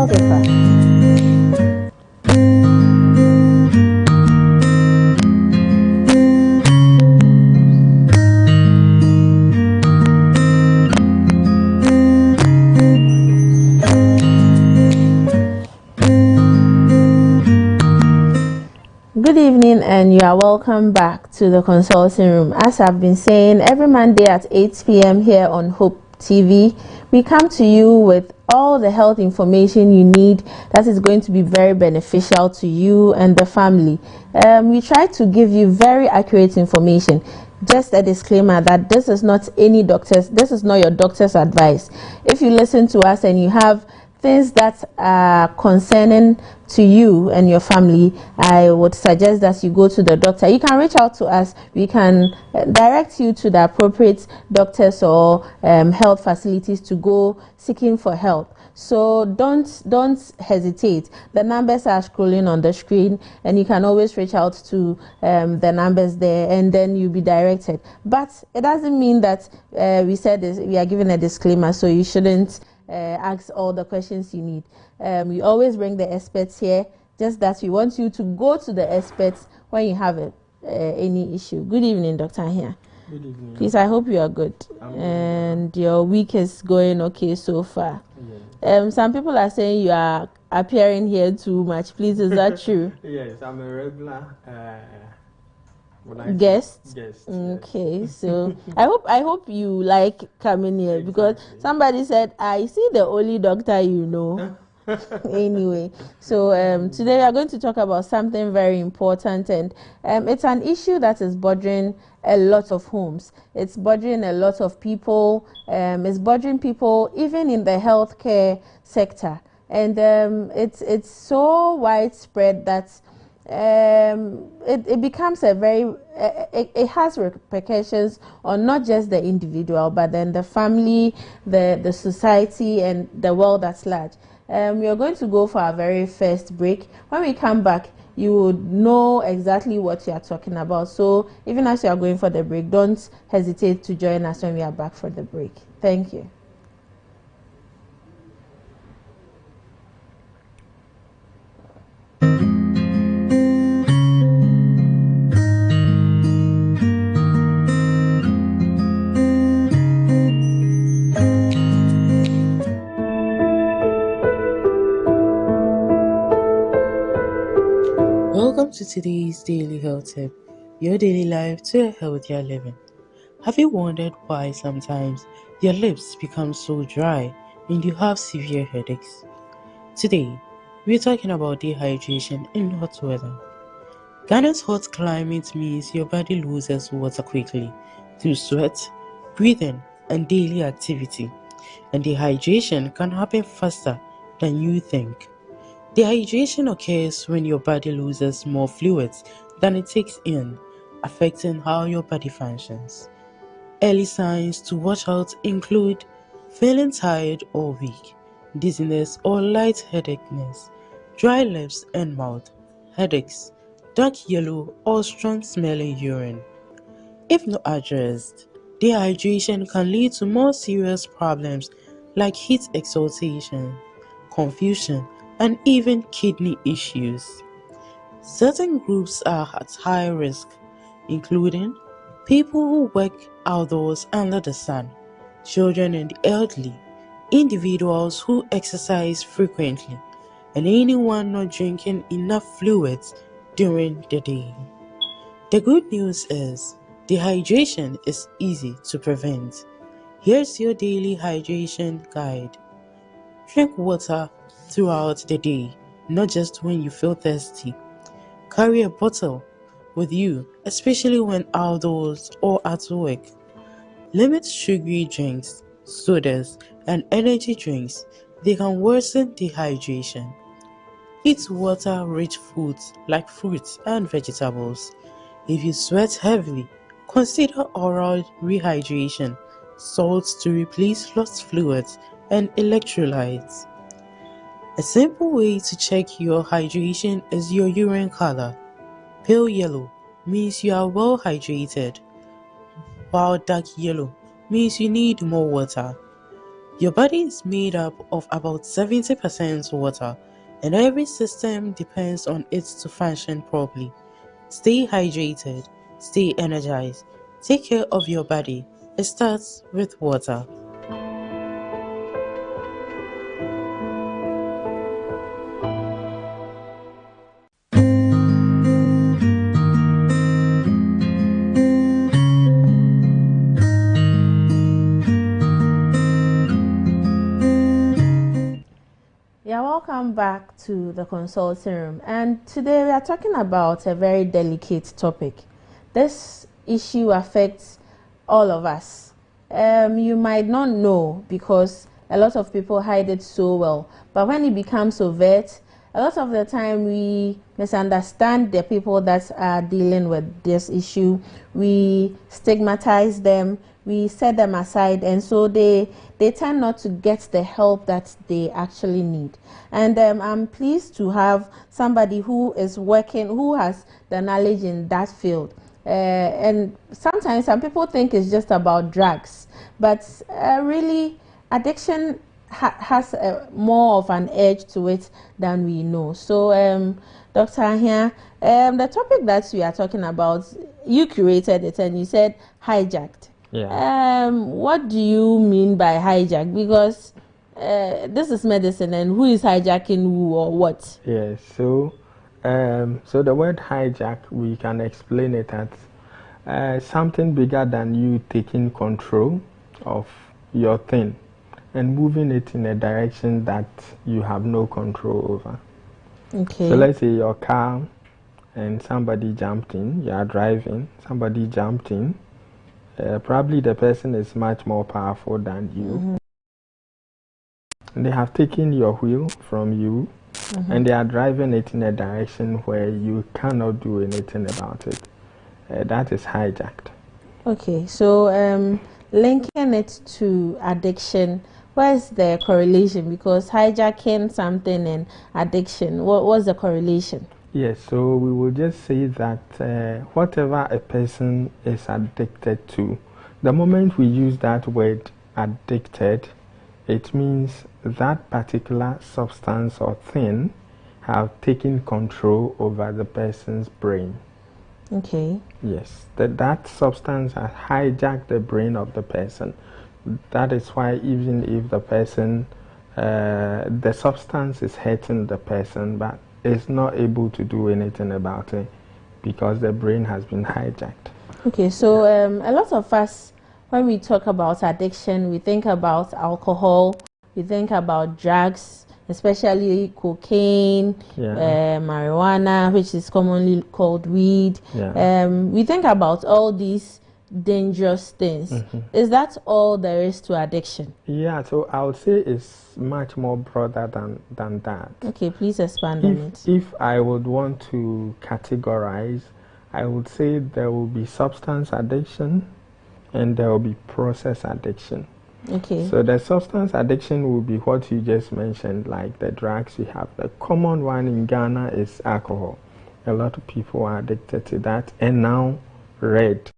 Healthifer. Good evening, and you are welcome back to the consulting room. As I've been saying, every Monday at 8 p.m. here on Hope TV, we come to you with all the health information you need that is going to be very beneficial to you and the family. We try to give you very accurate information. Just a disclaimer that this is not your doctor's advice. If you listen to us and you have things that are concerning to you and your family, I would suggest that you go to the doctor. You can reach out to us. We can direct you to the appropriate doctors or health facilities to go seeking for help. So don't hesitate. The numbers are scrolling on the screen, and you can always reach out to the numbers there, and then you'll be directed. But it doesn't mean that we are giving a disclaimer, so you shouldn't ask all the questions you need. We always bring the experts here, just that we want you to go to the experts when you have any issue. Good evening, Dr. Here. Good evening. Please, I hope you are good and your week is going okay so far. Yes. Some people are saying you are appearing here too much. Please, is that true? Yes, I'm a regular guest. Okay, yes. So I hope you like coming here. Exactly. Because somebody said, I see the only doctor you know. Anyway, so today we are going to talk about something very important, and it's an issue that is bothering a lot of homes. It's bothering a lot of people. It's bothering people even in the healthcare sector, and it's so widespread that it becomes a very it has repercussions on not just the individual, but then the family, the society, and the world at large. We are going to go for our very first break. When we come back, you would know exactly what you are talking about. So even as you are going for the break, don't hesitate to join us when we are back for the break. Thank you. Welcome to today's Daily Health Tip, your daily life to a healthier living. Have you wondered why sometimes your lips become so dry and you have severe headaches? Today, we're talking about dehydration in hot weather. Ghana's hot climate means your body loses water quickly through sweat, breathing, and daily activity, and dehydration can happen faster than you think. Dehydration occurs when your body loses more fluids than it takes in, affecting how your body functions. Early signs to watch out include feeling tired or weak, dizziness or lightheadedness, dry lips and mouth, headaches, dark yellow or strong smelling urine. If not addressed, dehydration can lead to more serious problems like heat exhaustion, confusion, and even kidney issues. Certain groups are at high risk, including people who work outdoors under the sun, children and the elderly, individuals who exercise frequently, and anyone not drinking enough fluids during the day. The good news is dehydration is easy to prevent. Here's your daily hydration guide. Drink water throughout the day, not just when you feel thirsty. Carry a bottle with you, especially when outdoors or at work. Limit sugary drinks, sodas, and energy drinks. They can worsen dehydration. Eat water-rich foods like fruits and vegetables. If you sweat heavily, consider oral rehydration, salts to replace lost fluids, and electrolytes. A simple way to check your hydration is your urine color. Pale yellow means you are well hydrated, while dark yellow means you need more water. Your body is made up of about 70% water, and every system depends on it to function properly. Stay hydrated, stay energized, take care of your body. It starts with water. Yeah, welcome back to the consulting room. And today we are talking about a very delicate topic. This issue affects all of us. You might not know because a lot of people hide it so well. But when it becomes overt, a lot of the time we misunderstand the people that are dealing with this issue. We stigmatize them, we set them aside, and so they tend not to get the help that they actually need. And I'm pleased to have somebody who is working, who has the knowledge in that field. And sometimes some people think it's just about drugs, but really addiction has more of an edge to it than we know. So Dr. Ahia, the topic that we are talking about, you curated it and you said hijacked. Yeah. What do you mean by hijack? Because this is medicine, and who is hijacking who or what? Yes. So the word hijack, we can explain it as something bigger than you taking control of your thing and moving it in a direction that you have no control over. Okay. So let's say your car and somebody jumped in, you are driving, somebody jumped in. Probably the person is much more powerful than you. And they have taken your wheel from you and they are driving it in a direction where you cannot do anything about it. That is hijacked. Okay, so linking it to addiction, where's the correlation? Because hijacking something and addiction, what's the correlation? Yes, so we will just say that whatever a person is addicted to, the moment we use that word addicted, it means that particular substance or thing have taken control over the person's brain. Okay. Yes, that substance has hijacked the brain of the person. That is why even if the person, the substance is hurting the person, but is not able to do anything about it because the brain has been hijacked. Okay, so a lot of us, when we talk about addiction, we think about alcohol, we think about drugs, especially cocaine, marijuana, which is commonly called weed. We think about all these dangerous things. Is that all there is to addiction? Yeah, so I would say it's much more broader than that. Okay, please expand on it. If I would want to categorize, I would say there will be substance addiction and there will be process addiction. Okay. So the substance addiction will be what you just mentioned, like the drugs we have. The common one in Ghana is alcohol. A lot of people are addicted to that, and now red.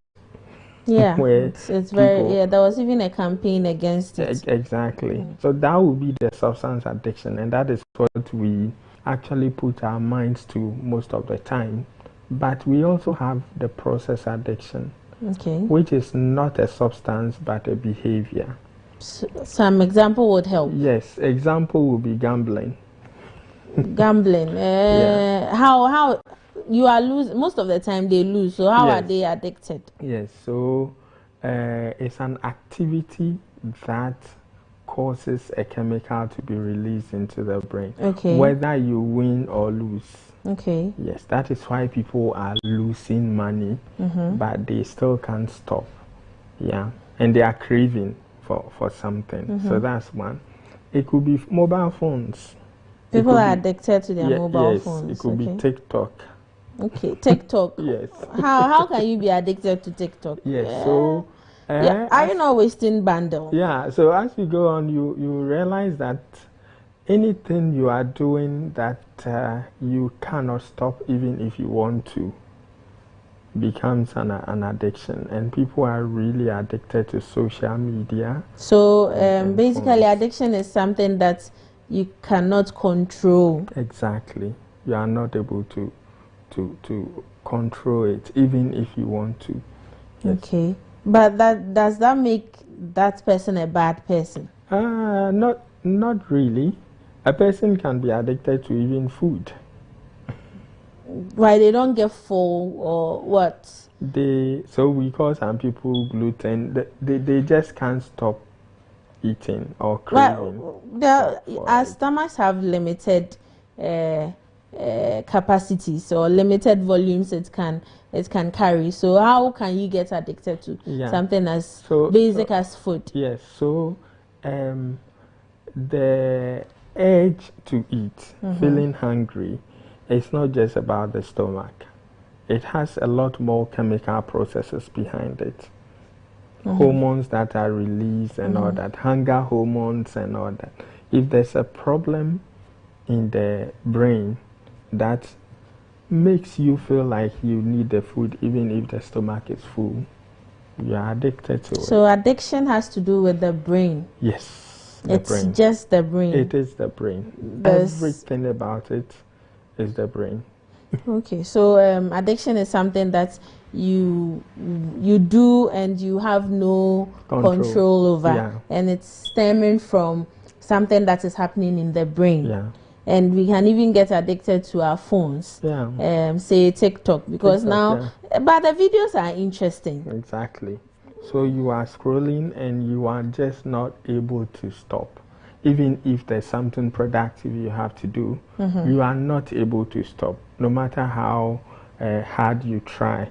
Yeah, it's very, yeah, there was even a campaign against it. Exactly. So that will be the substance addiction, and that is what we actually put our minds to most of the time. But we also have the process addiction, which is not a substance but a behavior. Some example would help. Yes, example would be gambling. Gambling. How you are losing most of the time they lose. So how are they addicted? Yes. So it's an activity that causes a chemical to be released into the brain. Okay. Whether you win or lose. Okay. Yes, that is why people are losing money, but they still can't stop. Yeah, and they are craving for something. So that's one. It could be mobile phones. People are addicted to their mobile phones. It could be TikTok. Okay, TikTok. Yes. How can you be addicted to TikTok? Yes. So are you not wasting bundle? Yeah. So as we go on, you realize that anything you are doing that you cannot stop, even if you want to, becomes an addiction, and people are really addicted to social media. So and basically, phones. addiction is something that you cannot control. Exactly. You are not able to control it, even if you want to. Yes. Okay, but does that make that person a bad person? Not really. A person can be addicted to even food. Why they don't get full or what? So we call some people gluten. They just can't stop eating or craving. Well, our stomachs have limited capacities or limited volumes it can carry. So how can you get addicted to something as basic as food? Yes. So the urge to eat, feeling hungry, it's not just about the stomach. It has a lot more chemical processes behind it. Hormones that are released and all that, hunger hormones and all that. If there's a problem in the brain that makes you feel like you need the food even if the stomach is full, you are addicted to it. So addiction has to do with the brain. Yes. It's just the brain. It is the brain. Everything about it is the brain. Okay, so addiction is something that you do and you have no control over, and it's stemming from something that is happening in the brain. Yeah. And we can even get addicted to our phones. Yeah. Say TikTok, because now, but the videos are interesting. Exactly. So you are scrolling and you are just not able to stop. Even if there's something productive you have to do, you are not able to stop. No matter how hard you try,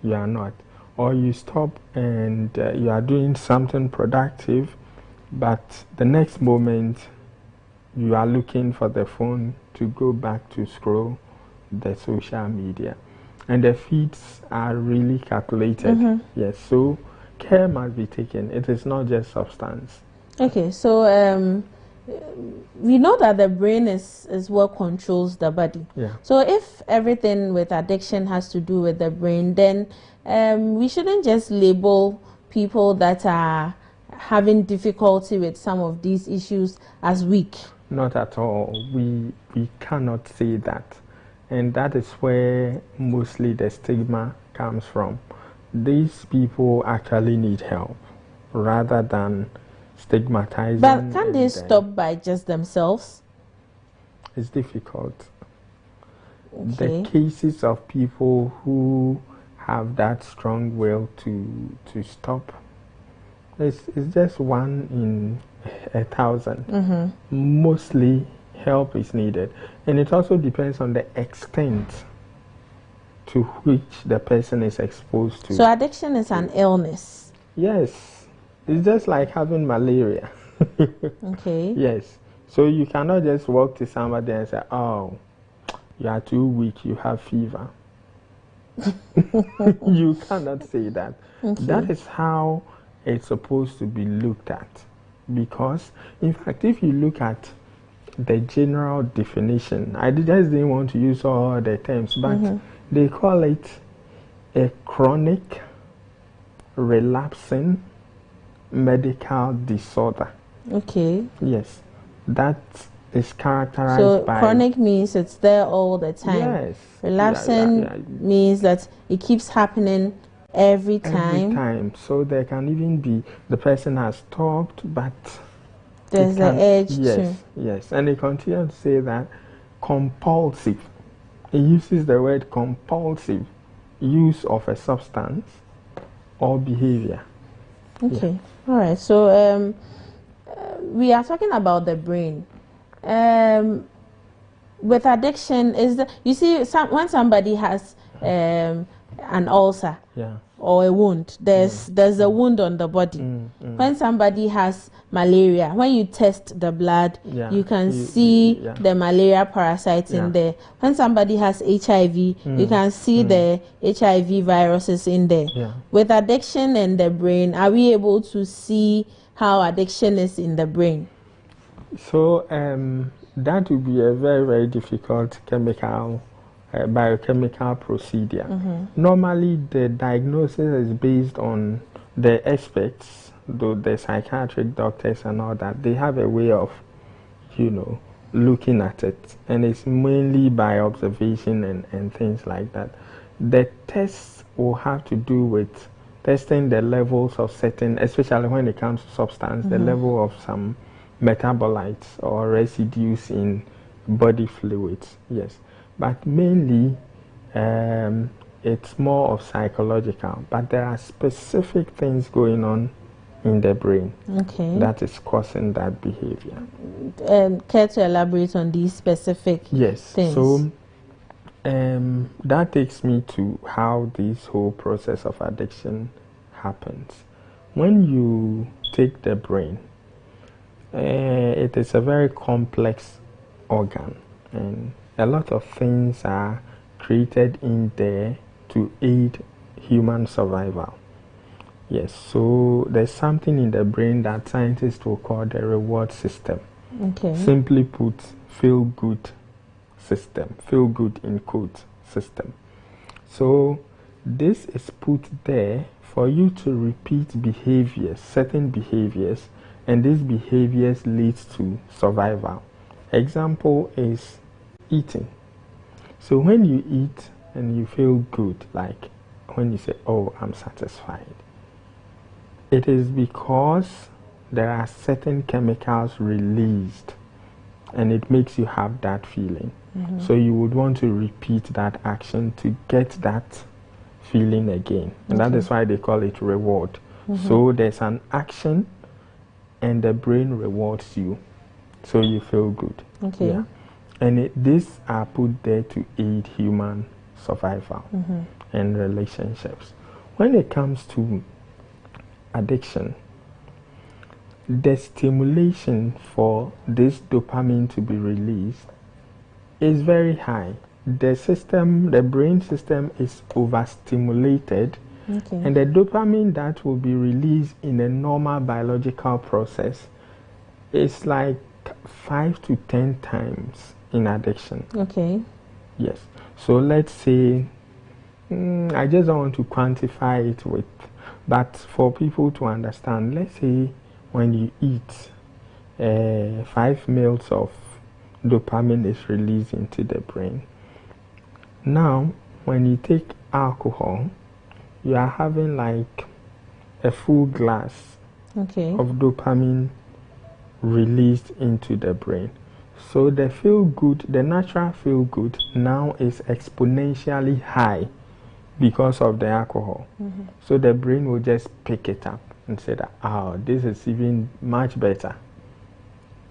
you are not. Or you stop and you are doing something productive, but the next moment you are looking for the phone to go back to scroll the social media. And the feeds are really calculated. Yes, so care must be taken. It is not just substance. Okay, so we know that the brain is what controls the body. Yeah. So if everything with addiction has to do with the brain, then we shouldn't just label people that are having difficulty with some of these issues as weak. Not at all. We cannot say that. And that is where mostly the stigma comes from. These people actually need help rather than stigmatizing. But can they stop by just themselves? It's difficult. Okay. The cases of people who have that strong will to stop, it's just 1 in 1,000. Mostly help is needed, and it also depends on the extent to which the person is exposed to. So addiction is an illness. Yes. It's just like having malaria. Okay. Yes. So you cannot just walk to somebody and say, oh, you are too weak, you have fever. You cannot say that. Okay. That is how it's supposed to be looked at. Because, in fact, if you look at the general definition, I just didn't want to use all the terms, but they call it a chronic, relapsing medical disorder. Okay. Yes. That is characterized by... So chronic means it's there all the time. Yes. Relapsing means that it keeps happening every time. Every time. So there can even be the person has stopped, but there's the edge too. Yes. And they continue to say that compulsive. It uses the word compulsive use of a substance or behavior. Okay. Yeah. All right. So we are talking about the brain. With addiction, you see when somebody has an ulcer or a wound, there's a wound on the body. When somebody has malaria, when you test the blood, you can see the malaria parasites in there. When somebody has HIV, you can see the HIV viruses in there. With addiction and the brain, are we able to see how addiction is in the brain? So that would be a very, very difficult chemical biochemical procedure. Normally, the diagnosis is based on the experts, though the psychiatric doctors and all that. They have a way of, looking at it, and it's mainly by observation and things like that. The tests will have to do with testing the levels of certain, especially when it comes to substance, the level of some metabolites or residues in body fluids. Yes, but mainly it's more of psychological, but there are specific things going on in the brain that is causing that behavior. Care to elaborate on these specific things? So that takes me to how this whole process of addiction happens. When you take the brain, it is a very complex organ, and a lot of things are created in there to aid human survival. Yes, so there's something in the brain that scientists will call the reward system. Simply put, feel good system, feel good in quote system. So this is put there for you to repeat behaviors, certain behaviors, and these behaviors leads to survival. Example is eating. So when you eat and you feel good, like when you say, oh, I'm satisfied, it is because there are certain chemicals released and it makes you have that feeling. So you would want to repeat that action to get that feeling again. And that is why they call it reward. So there's an action and the brain rewards you, so you feel good. Yeah. And these are put there to aid human survival and relationships. When it comes to addiction, the stimulation for this dopamine to be released is very high. The brain system is overstimulated, and the dopamine that will be released in a normal biological process is like 5 to 10 times in addiction. Yes. So let's say, I just don't want to quantify it with, but for people to understand, let's say when you eat, 5 meals of dopamine is released into the brain. Now, when you take alcohol, you are having like a full glass of dopamine released into the brain. So the feel good, the natural feel good now is exponentially high because of the alcohol. So the brain will just pick it up and say that, oh, this is even much better.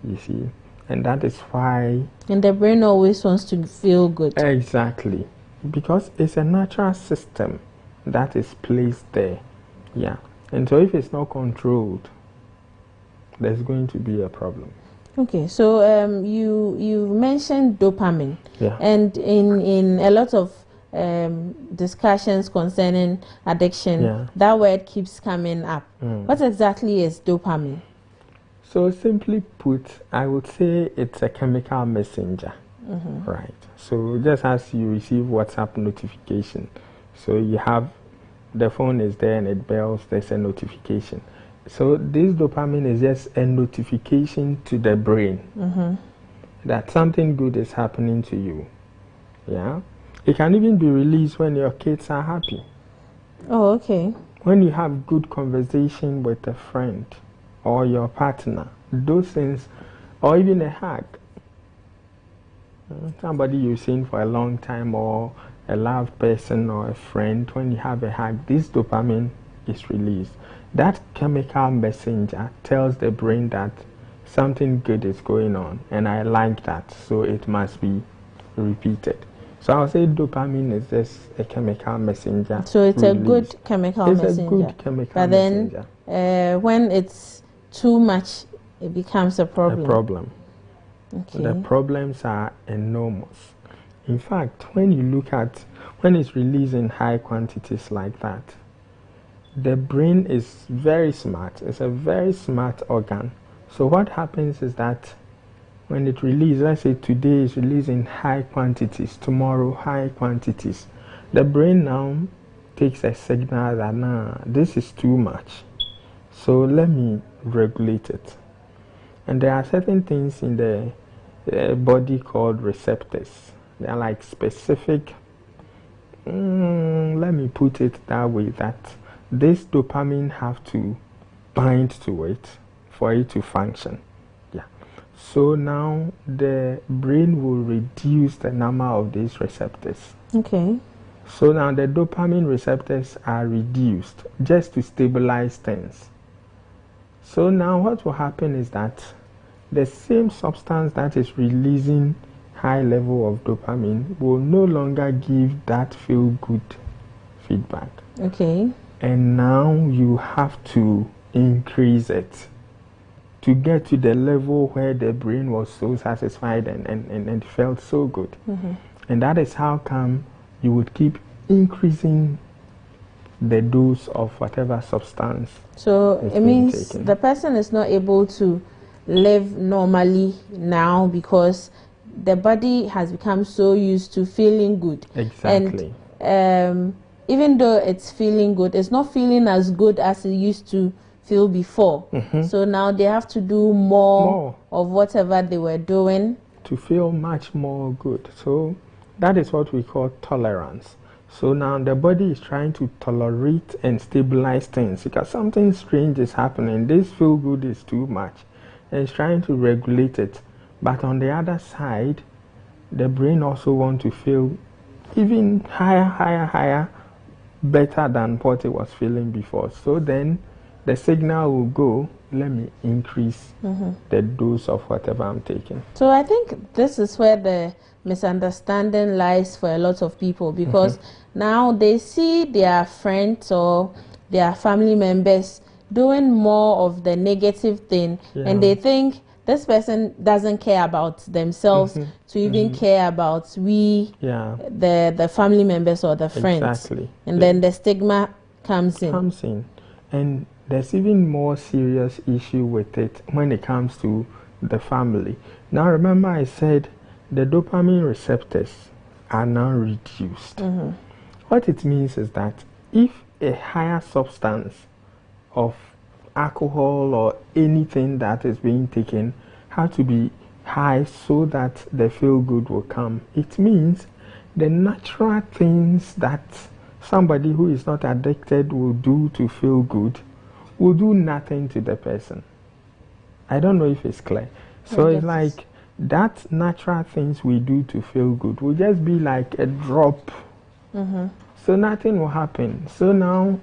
You see? And that is why... And the brain always wants to feel good. Exactly. Because it's a natural system that is placed there. Yeah. And so if it's not controlled, there's going to be a problem. Okay, so you mentioned dopamine. And in a lot of discussions concerning addiction, that word keeps coming up. What exactly is dopamine? So simply put, I would say it's a chemical messenger, right? So just as you receive WhatsApp notification, so you have, the phone is there and it bells, there's a notification. So this dopamine is just a notification to the brain that something good is happening to you. Yeah, it can even be released when your kids are happy. Oh, okay. When you have good conversation with a friend or your partner, those things, or even a hug. Somebody you've seen for a long time, or a loved person or a friend, when you have a hug, this dopamine is released. That chemical messenger tells the brain that something good is going on, and I like that, so it must be repeated. So I'll say dopamine is just a chemical messenger. So it's released. A good chemical messenger. It's a good chemical messenger. But then when it's too much, it becomes a problem. A problem. Okay. The problems are enormous. In fact, when you look at, when it's released in high quantities like that, the brain is very smart. It's a very smart organ. So what happens is that When it releases, let's say today is releasing high quantities, tomorrow high quantities, the brain now takes a signal that nah, this is too much, so let me regulate it. And there are certain things in the body called receptors. They are like specific, let me put it that way, that this dopamine have to bind to it for it to function. Yeah. So now the brain will reduce the number of these receptors. Okay. So now the dopamine receptors are reduced just to stabilize things. So now what will happen is that the same substance that is releasing high level of dopamine will no longer give that feel good feedback. Okay. And now you have to increase it to get to the level where the brain was so satisfied and felt so good. And that is how come you would keep increasing the dose of whatever substance. So it means taken. the person is not able to live normally now because the body has become so used to feeling good. Exactly. And even though it's feeling good, it's not feeling as good as it used to feel before. So now they have to do more of whatever they were doing to feel much more good. So that is what we call tolerance. So now the body is trying to tolerate and stabilize things because something strange is happening. This feel good is too much. And it's trying to regulate it. But on the other side, the brain also wants to feel even higher, better than what it was feeling before. So then the signal will go, let me increase the dose of whatever I'm taking. So I think this is where the misunderstanding lies for a lot of people, because now they see their friends or their family members doing more of the negative thing, and they think this person doesn't care about themselves to even care about the family members or the friends. Exactly. And then the stigma comes in. And there's even more serious issue with it when it comes to the family. Now remember I said the dopamine receptors are now reduced. What it means is that if a higher substance of alcohol or anything that is being taken have to be high so that the feel good will come, it means the natural things that somebody who is not addicted will do to feel good will do nothing to the person. I don't know if it's clear. So it's like that natural things we do to feel good will just be like a drop. So nothing will happen. So now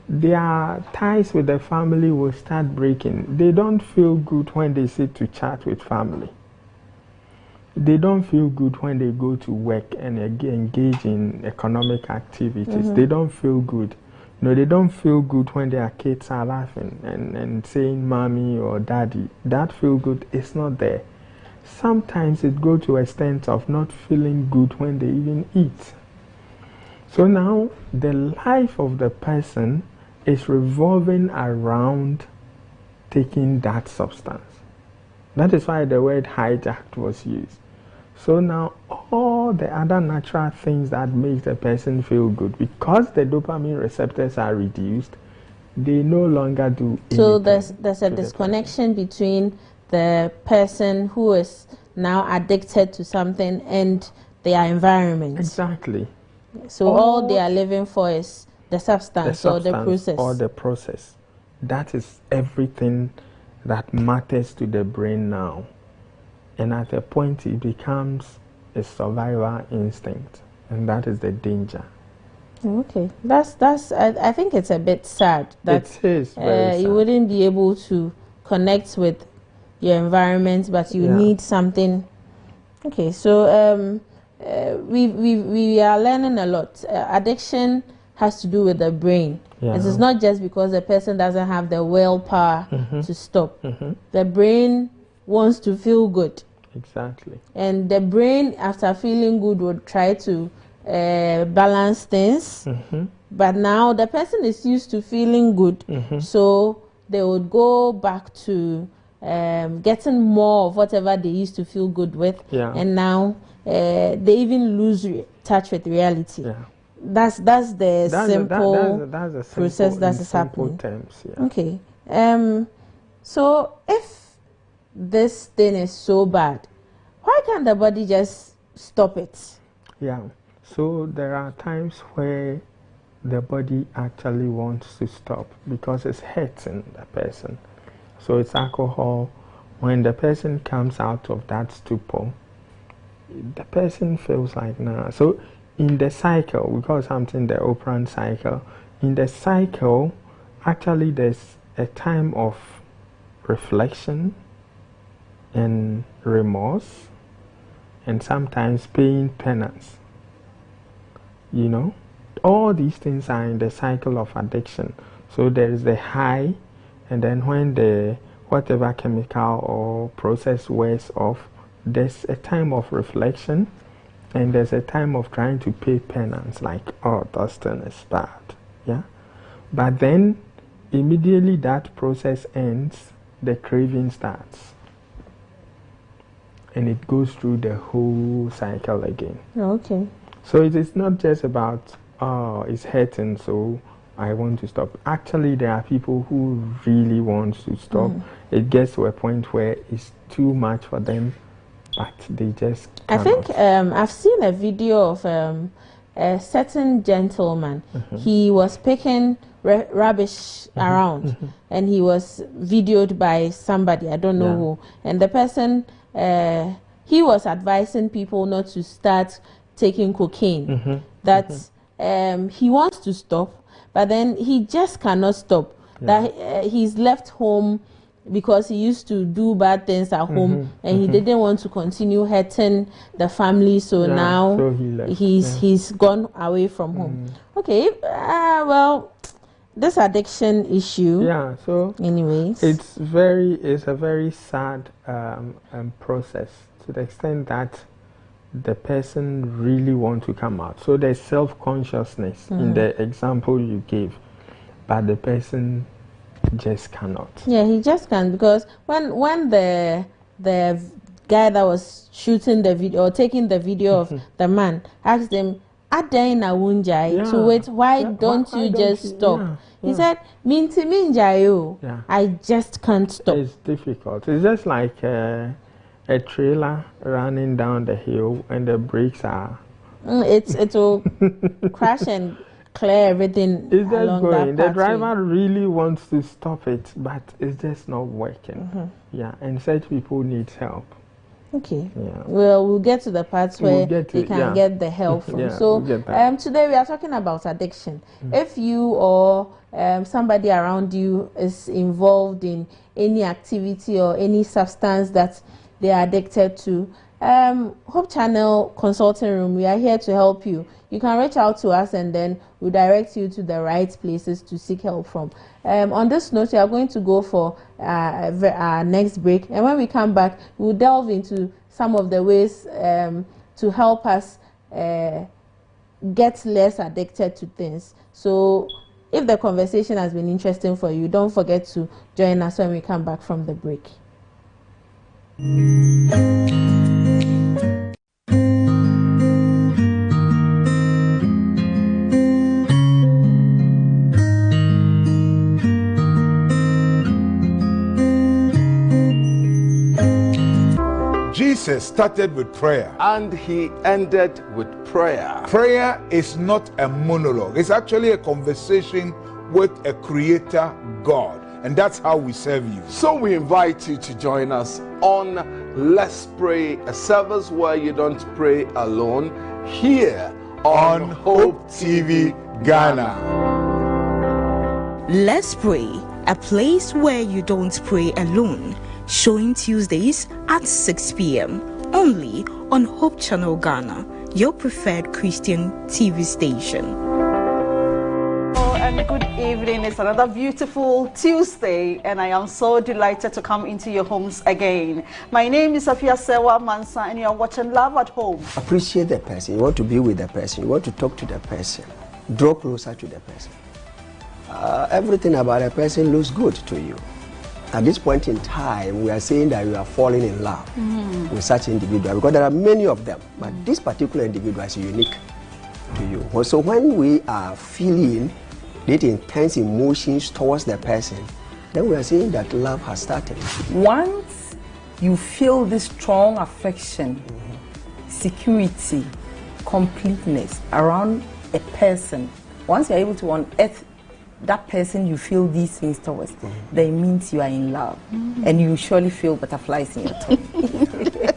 their ties with the family will start breaking. They don't feel good when they sit to chat with family. They don't feel good when they go to work and engage in economic activities. They don't feel good. No, they don't feel good when their kids are laughing and saying mommy or daddy. That feel good is not there. Sometimes it goes to an extent of not feeling good when they even eat. So now the life of the person is revolving around taking that substance. That is why the word hijacked was used. So now all the other natural things that make the person feel good, because the dopamine receptors are reduced, they no longer do anything. So there's a disconnection between the person who is now addicted to something and their environment. Exactly. So all they are living for is the substance or the process. Or the process. That is everything that matters to the brain now. And at a point it becomes a survival instinct, and that is the danger. Okay, I think it's a bit sad that it is very sad. You wouldn't be able to connect with your environment, but you need something. Okay, so we are learning a lot. Addiction has to do with the brain. It is not just because the person doesn't have the willpower to stop. The brain wants to feel good. Exactly. And the brain, after feeling good, would try to balance things. But now the person is used to feeling good, so they would go back to getting more of whatever they used to feel good with, and now they even lose touch with reality. That's the simple process that is happening. Terms, Okay. So if this thing is so bad, why can't the body just stop it? Yeah. So there are times where the body actually wants to stop because it's hurting the person. So it's alcohol. When the person comes out of that stupor, the person feels like, nah. So in the cycle, we call something the operant cycle. In the cycle, actually there's a time of reflection and remorse and sometimes paying penance. You know, all these things are in the cycle of addiction. So there is the high, and then when the whatever chemical or process wears off, there's a time of reflection and there's a time of trying to pay penance, like, oh, that thing is bad. Yeah. But then immediately that process ends, the craving starts. And it goes through the whole cycle again. Okay. So it is not just about, oh, it's hurting, so I want to stop. Actually, there are people who really want to stop. It gets to a point where it's too much for them, but they just cannot. I think I've seen a video of a certain gentleman. He was picking rubbish around, and he was videoed by somebody, I don't know who. And the person, he was advising people not to start taking cocaine. That he wants to stop, but then he just cannot stop. That he's left home because he used to do bad things at home, and he didn't want to continue hurting the family. So now so he's gone away from home. Okay, well, this addiction issue. Yeah. So anyways, it's a very sad process to the extent that the person really want to come out. So there's self-consciousness in the example you gave, but the person just cannot. Yeah, he just can't, because when the guy that was shooting the video or taking the video of the man asked him, to wait, why don't you just stop? He said, Minti minjayo. I just can't stop. It's difficult. It's just like a trailer running down the hill and the brakes are it will crash and clear everything. It's just along going. That the driver really wants to stop it, but it's just not working. Yeah, and such people need help. Okay. Yeah. Well, we'll get to the parts where they can get the help from. So today we are talking about addiction. If you or somebody around you is involved in any activity or any substance that they are addicted to, Hope Channel Consulting Room, we are here to help you. You can reach out to us and then we'll direct you to the right places to seek help from. On this note, we are going to go for our next break, and when we come back, we'll delve into some of the ways to help us get less addicted to things. So if the conversation has been interesting for you, don't forget to join us when we come back from the break. Jesus started with prayer. And he ended with prayer. Prayer is not a monologue. It's actually a conversation with a creator God. And that's how we serve you. So we invite you to join us on Let's Pray, a service where you don't pray alone, here on Hope TV Ghana. Let's Pray, a place where you don't pray alone, showing Tuesdays at 6 p.m. only on Hope Channel Ghana, your preferred Christian TV station. And good evening. It's another beautiful Tuesday, and I am so delighted to come into your homes again. My name is Afia Sewa Mansa, and you are watching Love at Home. Appreciate the person. You want to be with the person. You want to talk to the person. Draw closer to the person. Everything about a person looks good to you. at this point in time, we are saying that you are falling in love with such individual, because there are many of them, but this particular individual is unique to you. So when we are feeling these intense emotions towards the person, then we are saying that love has started. Once you feel this strong affection, security, completeness around a person, once you're able to unearth that person you feel these things towards, then it means you are in love. And you surely feel butterflies in your tummy.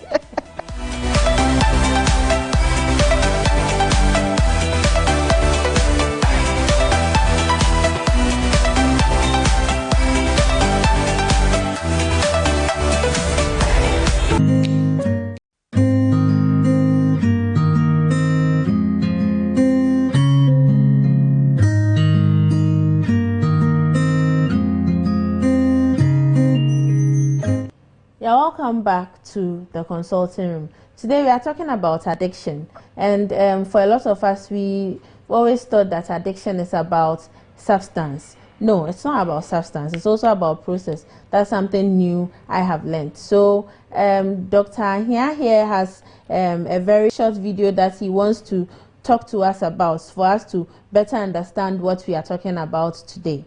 Welcome back to the consulting room. Today we are talking about addiction, and for a lot of us, we always thought that addiction is about substance. No, it's not about substance. It's also about process. That's something new I have learned. So Dr. here has a very short video that he wants to talk to us about, for us to better understand what we are talking about today.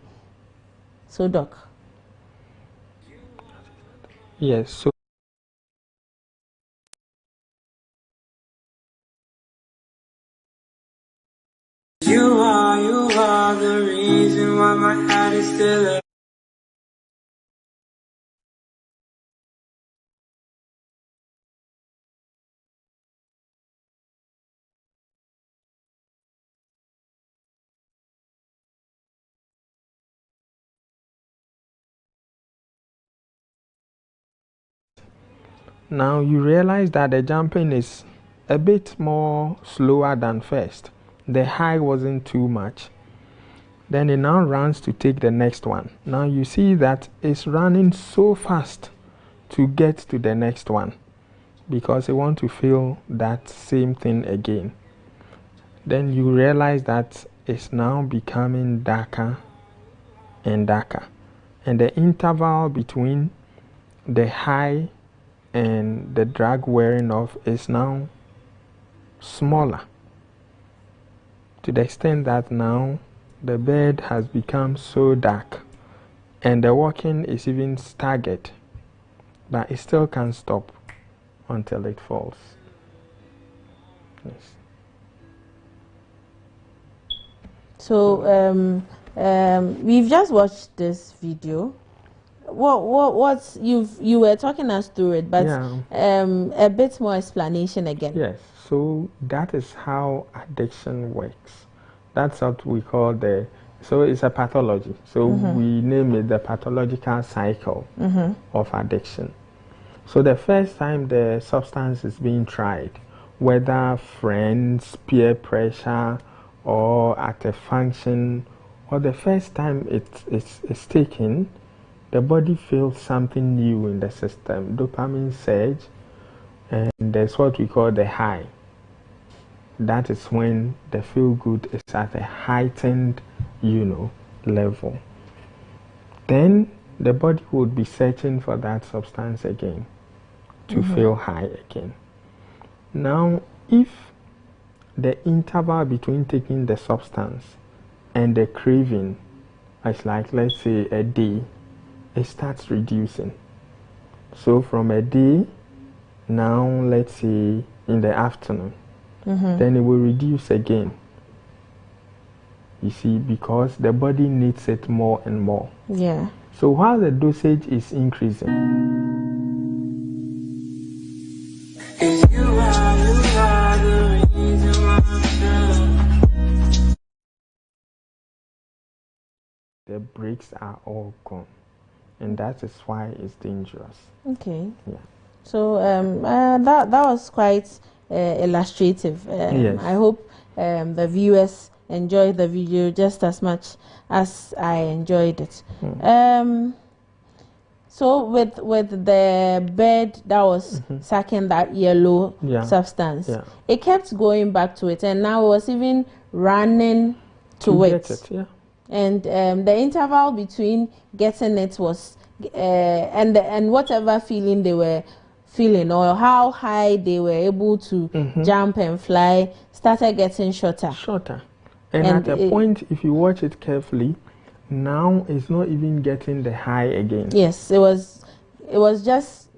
So Doc. Yes, so you are the reason why my heart is still now you realize that the jumping is a bit more slower than first. The high wasn't too much. Then it now runs to take the next one. Now you see that it's running so fast to get to the next one because it wants to feel that same thing again. Then you realize that it's now becoming darker and darker. And the interval between the high and the drug wearing off is now smaller, to the extent that now the bed has become so dark and the walking is even staggered, but it still can't stop until it falls. Yes. So we've just watched this video. What's you were talking us through it, but a bit more explanation again. Yes, so that is how addiction works. That's what we call so it's a pathology. So we name it the pathological cycle of addiction. So the first time the substance is being tried, whether friends, peer pressure, or at a function, or the first time it's taken, the body feels something new in the system, dopamine surge, and there's what we call the high. That is when the feel good is at a heightened, level. Then the body would be searching for that substance again to feel high again. Now, if the interval between taking the substance and the craving is like, let's say, a day, it starts reducing. So from a day, now let's say in the afternoon, then it will reduce again. You see, because the body needs it more and more. Yeah. So while the dosage is increasing, the brakes are all gone. And that is why it's dangerous. Okay. Yeah. So that was quite illustrative. Yes. I hope the viewers enjoyed the video just as much as I enjoyed it. So with the bird that was sucking that yellow substance, it kept going back to it, and now it was even running to it. Get it, yeah. And the interval between getting it was and whatever feeling they were feeling or how high they were able to jump and fly started getting shorter. And at a point, if you watch it carefully, now it's not even getting the high again. Yes, it was just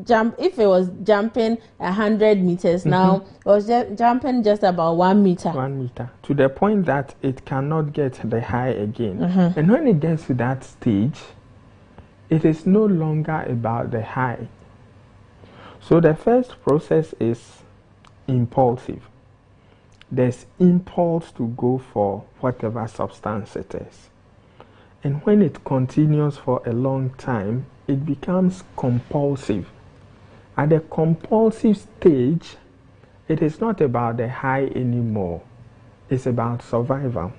jump. If it was jumping 100 meters, now it was just jumping just about 1 meter. 1 meter, to the point that it cannot get the high again. And when it gets to that stage, it is no longer about the high. So the first process is impulsive. There's impulse to go for whatever substance it is. And when it continues for a long time, it becomes compulsive. At the compulsive stage, it is not about the high anymore. It's about survival.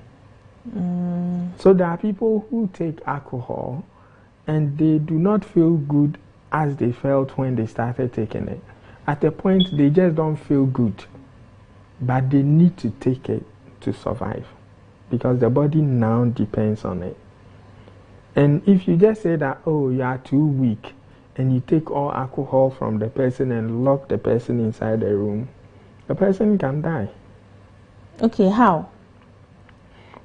So there are people who take alcohol and they do not feel good as they felt when they started taking it. At a point, they just don't feel good, but they need to take it to survive because the body now depends on it. And if you just say that, oh, you are too weak, and you take all alcohol from the person and lock the person inside the room, the person can die. Okay, how?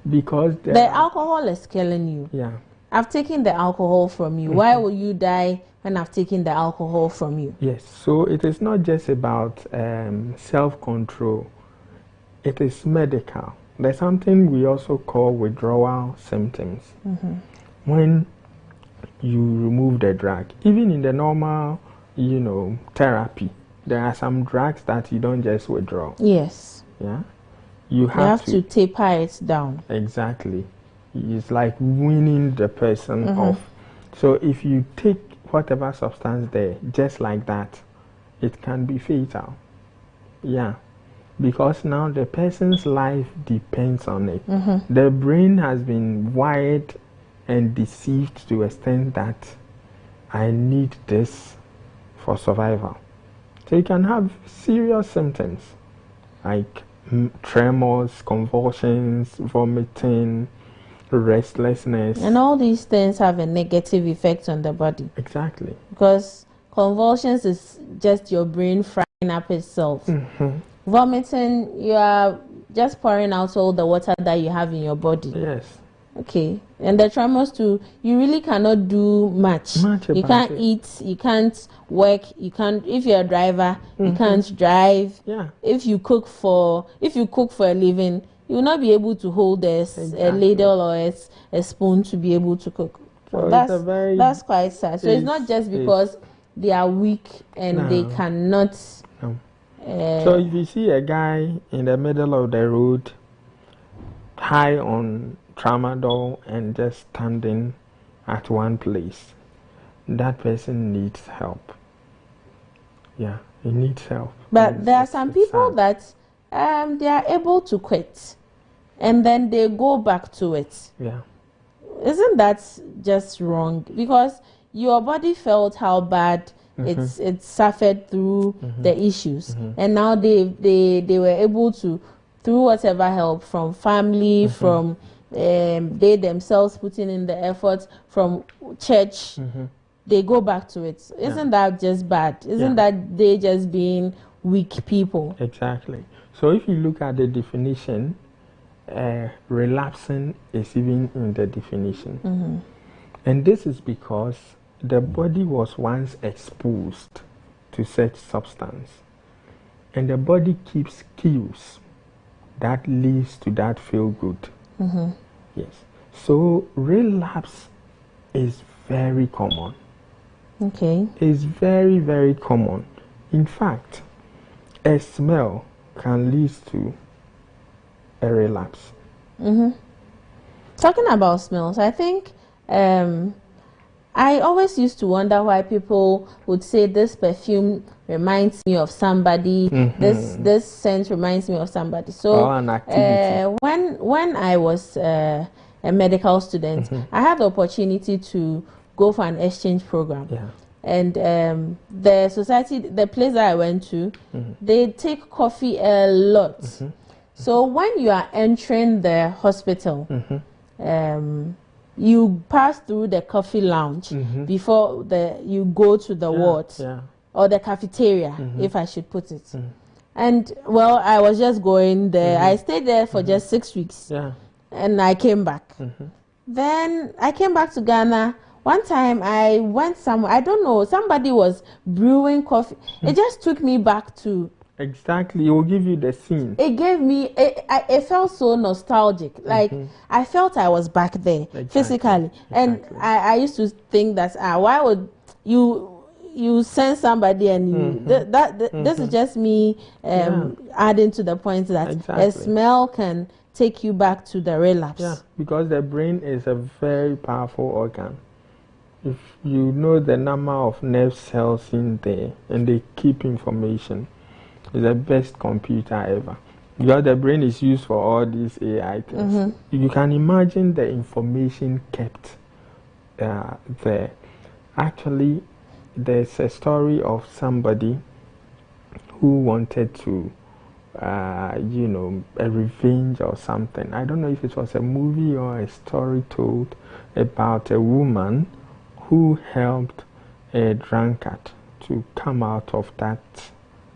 Because the alcohol is killing you. Yeah. I've taken the alcohol from you. Why will you die when I've taken the alcohol from you? Yes, so it is not just about self-control. It is medical. There's something we also call withdrawal symptoms. When you remove the drug, even in the normal, therapy, there are some drugs that you don't just withdraw. Yes. Yeah. You have to taper it down. Exactly. It's like weaning the person off. So if you take whatever substance there, just like that, it can be fatal. Yeah. Because now the person's life depends on it. The brain has been wired and deceived to the extent that I need this for survival. So you can have serious symptoms like tremors, convulsions, vomiting, restlessness. And all these things have a negative effect on the body. Exactly. Because convulsions is just your brain frying up itself. Vomiting, you are just pouring out all the water that you have in your body. Yes. Okay. And the tremors too, you really cannot do much. You can't eat, you can't work, you can't, if you're a driver, you can't drive. Yeah. If you cook for a living, you will not be able to hold a ladle or a spoon to be able to cook. So that's quite sad. So it's not just because they are weak and they cannot. So if you see a guy in the middle of the road, high on tramadol and just standing at one place, that person needs help. Yeah, he needs help. But there are some people that they are able to quit and then they go back to it. Yeah. Isn't that just wrong? Because your body felt how bad it suffered through the issues, and now they were able to, through whatever help from family, from they themselves putting in the effort, from church, they go back to it. Isn't that just bad? Isn't that they just being weak people? Exactly. So if you look at the definition, relapsing is even in the definition. And this is because the body was once exposed to such substance. And the body keeps cues that leads to that feel good. Yes. So relapse is very common. Okay. It's very, very common. In fact, a smell can lead to a relapse. Talking about smells, I think I always used to wonder why people would say this perfume reminds me of somebody, this scent reminds me of somebody. So when I was a medical student, I had the opportunity to go for an exchange program. Yeah. And the society, the place that I went to, they take coffee a lot. So when you are entering the hospital, you pass through the coffee lounge before you go to the ward or the cafeteria, if I should put it. And well, I was just going there. I stayed there for just 6 weeks, and I came back. Then I came back to Ghana. One time I went somewhere, I don't know, somebody was brewing coffee. It just took me back to... Exactly, it will give you the scene. It gave me, it felt so nostalgic. Like, I felt I was back there physically. And I used to think that, why would you send somebody and you... This is just me adding to the point that a smell can take you back to the relapse. Yeah, because the brain is a very powerful organ. If you know the number of nerve cells in there and they keep information, it's the best computer ever. Because the brain is used for all these AI things. You can imagine the information kept there. Actually, there's a story of somebody who wanted to you know, a revenge or something. I don't know if it was a movie or a story told about a woman who helped a drunkard to come out of that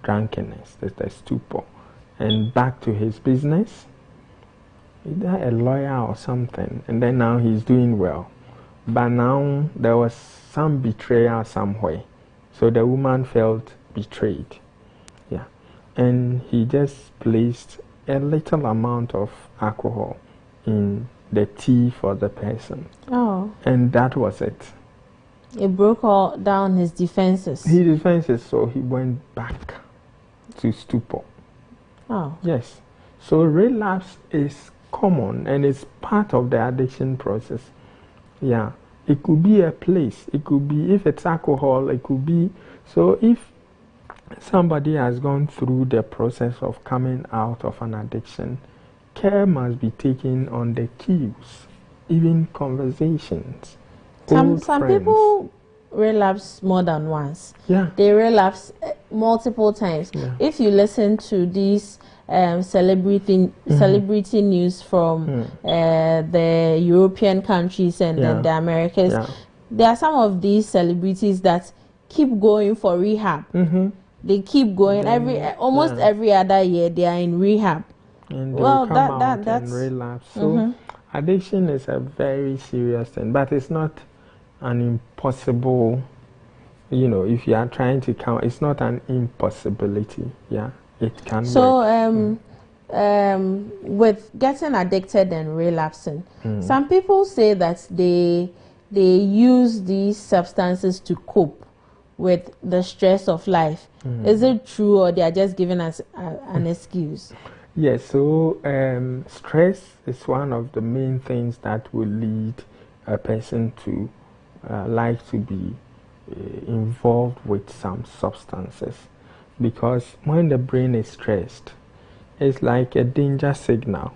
drunkenness, the stupor, and back to his business. Either a lawyer or something, and then now he's doing well. But now there was some betrayal somewhere, so the woman felt betrayed. And he just placed a little amount of alcohol in the tea for the person. Oh. And that was it. It broke all down his defenses. So he went back to stupor. Oh. Yes. So relapse is common and it's part of the addiction process. Yeah. It could be a place. It could be, if it's alcohol, it could be. So if somebody has gone through the process of coming out of an addiction, care must be taken on the cues, even conversations. Some people relapse more than once. Yeah. They relapse multiple times. Yeah. If you listen to these celebrity news from the European countries and the Americas, there are some of these celebrities that keep going for rehab. They keep going almost every other year. They are in rehab. And that's relapse. So addiction is a very serious thing, but it's not an impossible. You know, if you are trying to count, it's not an impossibility. Yeah, it can. So with getting addicted and relapsing, some people say that they use these substances to cope with the stress of life. Is it true, or they are just giving us an excuse? Yes, so stress is one of the main things that will lead a person to like to be involved with some substances. Because when the brain is stressed, it's like a danger signal.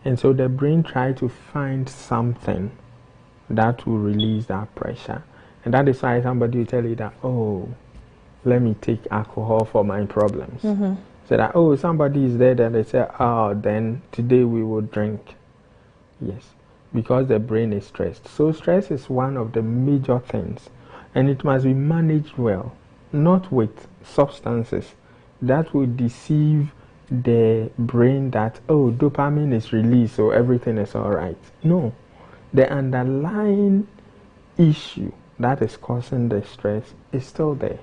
And so the brain tries to find something that will release that pressure. And that is why somebody will tell you that, oh, let me take alcohol for my problems. So that, oh, somebody is there, then they say, oh, then today we will drink. Yes, because the brain is stressed. So stress is one of the major things. And it must be managed well, not with substances that will deceive the brain that, oh, dopamine is released, so everything is all right. No, the underlying issue that is causing the stress is still there.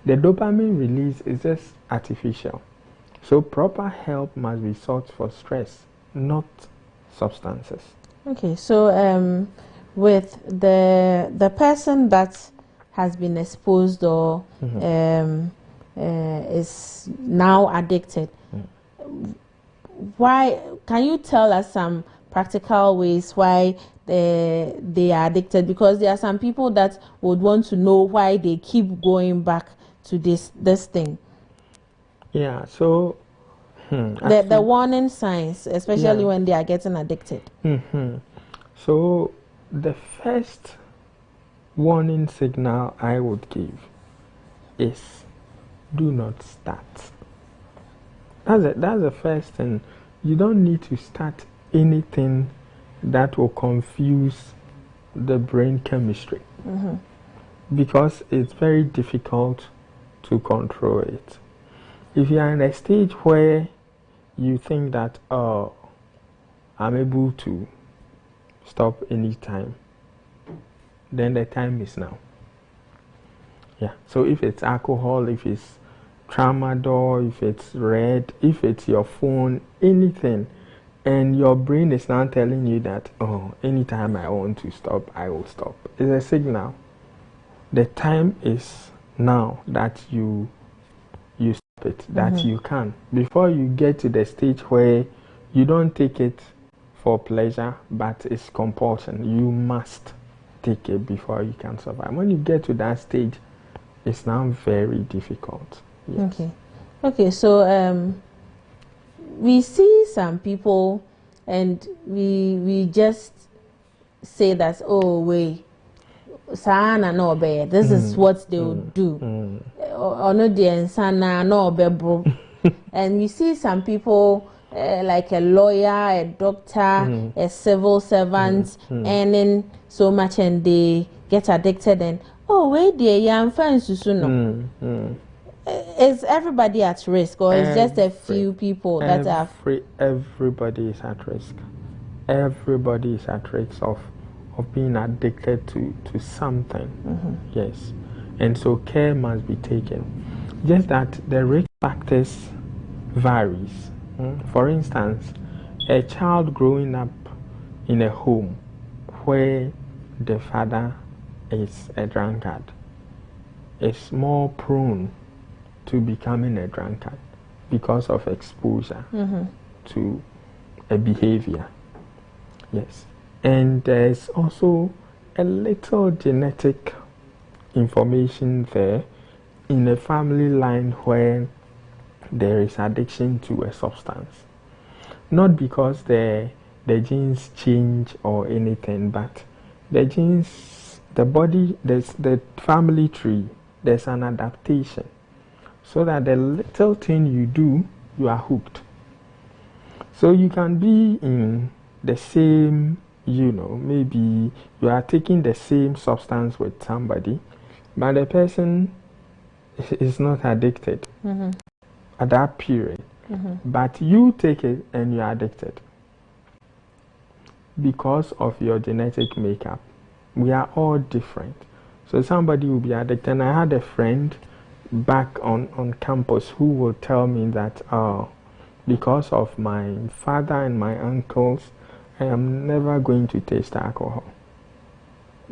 The dopamine release is just artificial. So proper help must be sought for stress, not substances. Okay, so with the person that has been exposed or is now addicted, why can you tell us some practical ways why they are addicted? Because there are some people that would want to know why they keep going back to this thing. Yeah, so the warning signs, especially when they are getting addicted. So the first warning signal I would give is do not start. That's the first thing. You don't need to start anything that will confuse the brain chemistry because it's very difficult to control it. If you are in a stage where you think that, oh, I'm able to stop anytime, then the time is now. Yeah. So if it's alcohol, if it's tramadol, if it's red, if it's your phone, anything, and your brain is now telling you that, oh, anytime I want to stop, I will stop. It's a signal. The time is now that you stop it, that you can. Before you get to the stage where you don't take it for pleasure, but it's compulsion. You must take it before you can survive. When you get to that stage, it's now very difficult. Yes. Okay. So we see some people, and we just say that, oh wait, sana no be. This is what they will do. Or no the sana no be bro. And we see some people like a lawyer, a doctor, a civil servant, earning so much, and they get addicted. And oh wait, dear, young friends, is everybody at risk, or is just a few people that are? Everybody is at risk. Everybody is at risk of being addicted to something. Yes. And so care must be taken. Just that the risk factors varies. For instance, a child growing up in a home where the father is a drunkard is more prone to becoming a drunkard because of exposure to a behavior. Yes. And there's also a little genetic information there in a family line where there is addiction to a substance. Not because the genes change or anything, but the genes, the body, there's the family tree, there's an adaptation. So that the little thing you do, you are hooked. So you can be in the same, maybe you are taking the same substance with somebody, but the person is not addicted at that period. But you take it and you are addicted because of your genetic makeup. We are all different. So somebody will be addicted. And I had a friend back on campus who will tell me that because of my father and my uncles, I am never going to taste alcohol,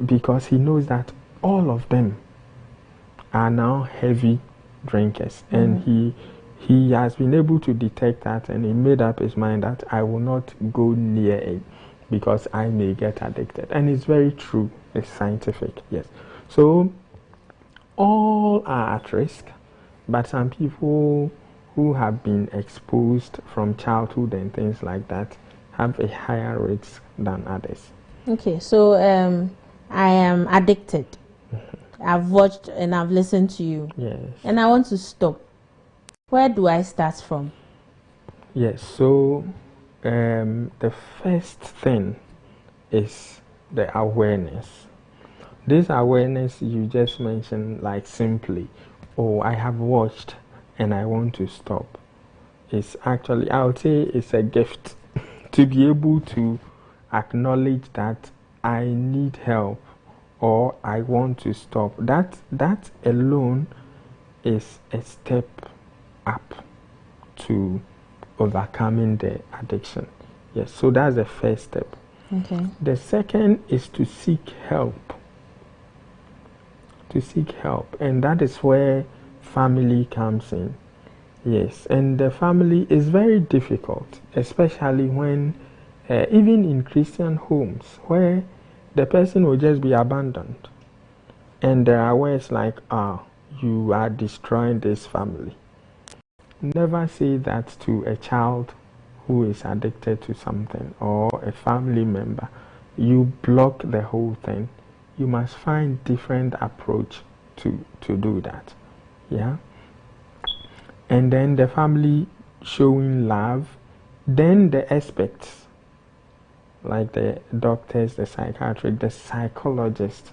because he knows that all of them are now heavy drinkers, and he has been able to detect that, and he made up his mind that I will not go near it because I may get addicted. And it's very true. It's scientific. Yes. So all are at risk, but some people who have been exposed from childhood and things like that have a higher risk than others. Okay, so I am addicted. I've watched and I've listened to you. Yes. And I want to stop. Where do I start from? Yes, so the first thing is the awareness. This awareness you just mentioned, like simply, oh, I have watched and I want to stop. It's actually, I would say it's a gift to be able to acknowledge that I need help or I want to stop. That alone is a step up to overcoming the addiction. Yes, so that's the first step. Okay. The second is to seek help. To seek help, and that is where family comes in. Yes, and the family is very difficult, especially when even in Christian homes where the person will just be abandoned, and there are words like, you are destroying this family. Never say that to a child who is addicted to something or a family member. You block the whole thing. You must find different approach to do that. Yeah. And then the family showing love, then the aspects like the doctors, the psychiatrists, the psychologists,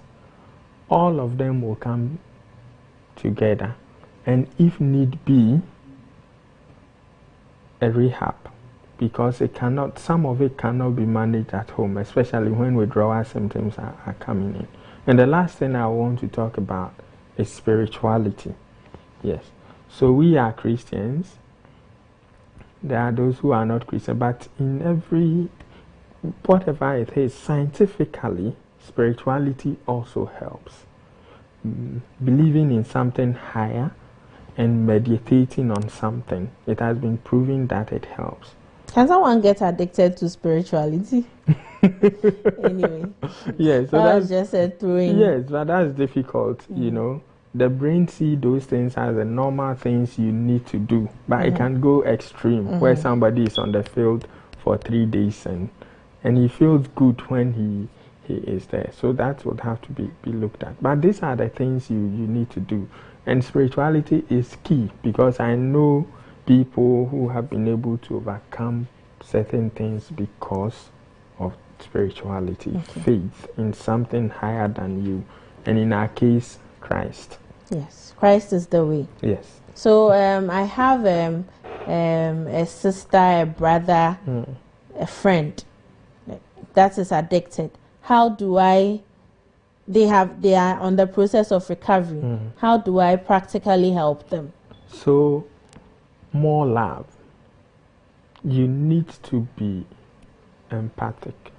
all of them will come together, and if need be, a rehab, because some of it cannot be managed at home, especially when withdrawal symptoms are coming in. And the last thing I want to talk about is spirituality. Yes. So we are Christians. There are those who are not Christian, but in whatever it is, scientifically, spirituality also helps. Believing in something higher and meditating on something, it has been proven that it helps. Can someone get addicted to spirituality? Anyway. Yes, so that's just a throwing. Yes, but that's difficult, you know. The brain sees those things as the normal things you need to do, but it can go extreme, where somebody is on the field for 3 days and he feels good when he is there. So that would have to be looked at. But these are the things you need to do. And spirituality is key, because I know people who have been able to overcome certain things because of spirituality, faith in something higher than you, and in our case, Christ. Yes, Christ is the way. Yes. So I have a sister, a brother, a friend that is addicted. How do they are on the process of recovery. How do I practically help them? So, more love. You need to be empathic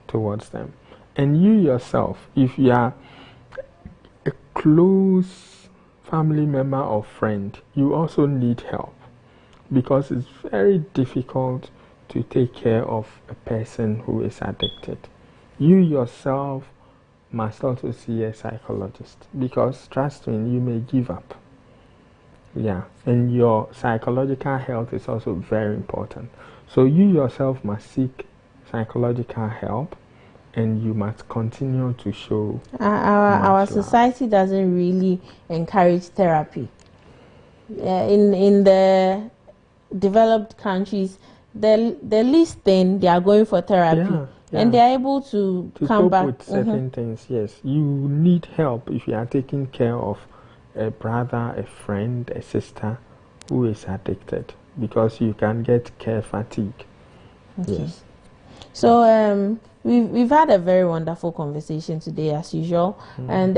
towards them. And you yourself, if you are a close family member or friend, you also need help, because it's very difficult to take care of a person who is addicted. You yourself must also see a psychologist, because trust me, you may give up. Yeah, and your psychological health is also very important. So you yourself must seek psychological help, and you must continue to show our society doesn't really encourage therapy. In the developed countries, the least thing they are going for therapy. And they are able to come cope back with certain things. Yes, you need help if you are taking care of a brother, a friend, a sister who is addicted, because you can get care fatigue. Yes. So we've had a very wonderful conversation today, as usual. And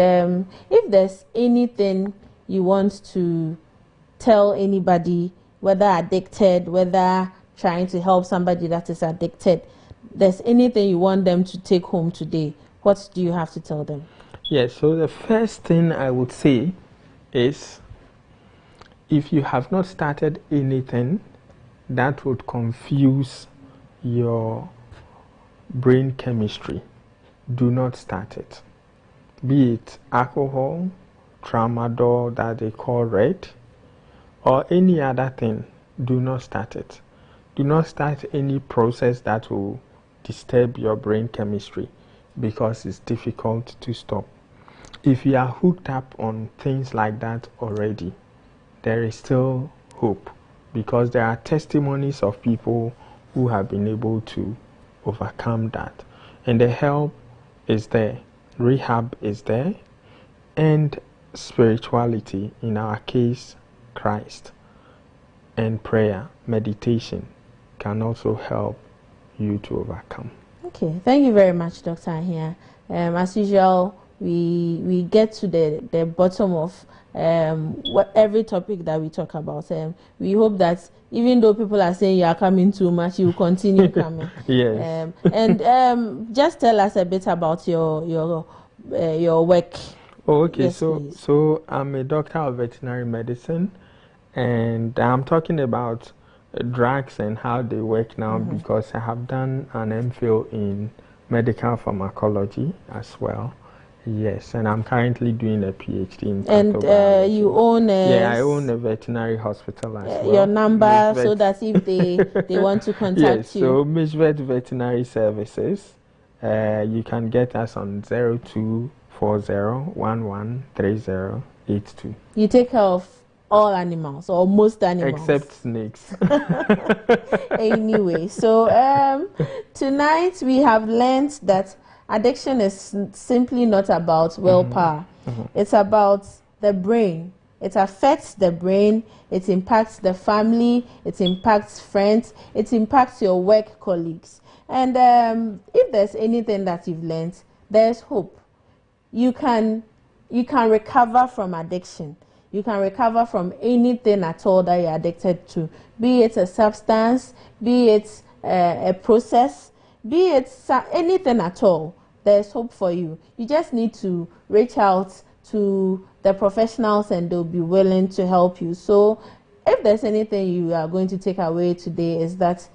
if there's anything you want to tell anybody, whether addicted, whether trying to help somebody that is addicted, there's anything you want them to take home today, what do you have to tell them? Yes, so the first thing I would say is, if you have not started anything that would confuse your brain chemistry, do not start it. Be it alcohol, tramadol that they call red, or any other thing, do not start it. Do not start any process that will disturb your brain chemistry, because it's difficult to stop. If you are hooked up on things like that already, there is still hope, because there are testimonies of people who have been able to overcome that. And the help is there, rehab is there, and spirituality, in our case, Christ, and prayer, meditation can also help you to overcome. Okay, thank you very much, Dr. Ahia. As usual, we get to the bottom of every topic that we talk about. We hope that even though people are saying you are coming too much, you will continue coming. Yes. And just tell us a bit about your work. Oh, okay. Yes, so I'm a doctor of veterinary medicine, and I'm talking about drugs and how they work now, because I have done an MPhil in medical pharmacology as well. Yes, and I'm currently doing a PhD in pathobiology. And you own I own a veterinary hospital as well. Your number, so that if they want to contact you. So Mishvet Veterinary Services, you can get us on 0240113082. You take care of all animals or most animals. Except snakes. Anyway, so tonight we have learned that addiction is simply not about willpower. It's about the brain. It affects the brain, it impacts the family, it impacts friends, it impacts your work colleagues. And if there's anything that you've learned, there's hope. You can recover from addiction. You can recover from anything at all that you're addicted to, be it a substance, be it a process, be it anything at all. There's hope for you. You just need to reach out to the professionals and they'll be willing to help you. So if there's anything you are going to take away today, is that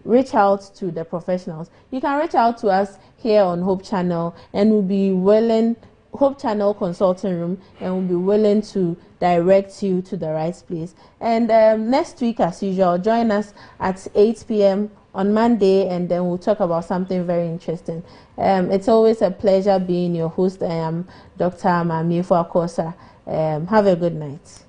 reach out to the professionals. You can reach out to us here on Hope Channel and we'll be willing, Hope Channel Consulting Room, and we'll be willing to direct you to the right place. And next week, as usual, join us at 8 p.m. on Monday, and then we'll talk about something very interesting. It's always a pleasure being your host. I am Dr. Mami Fuakosa. Have a good night.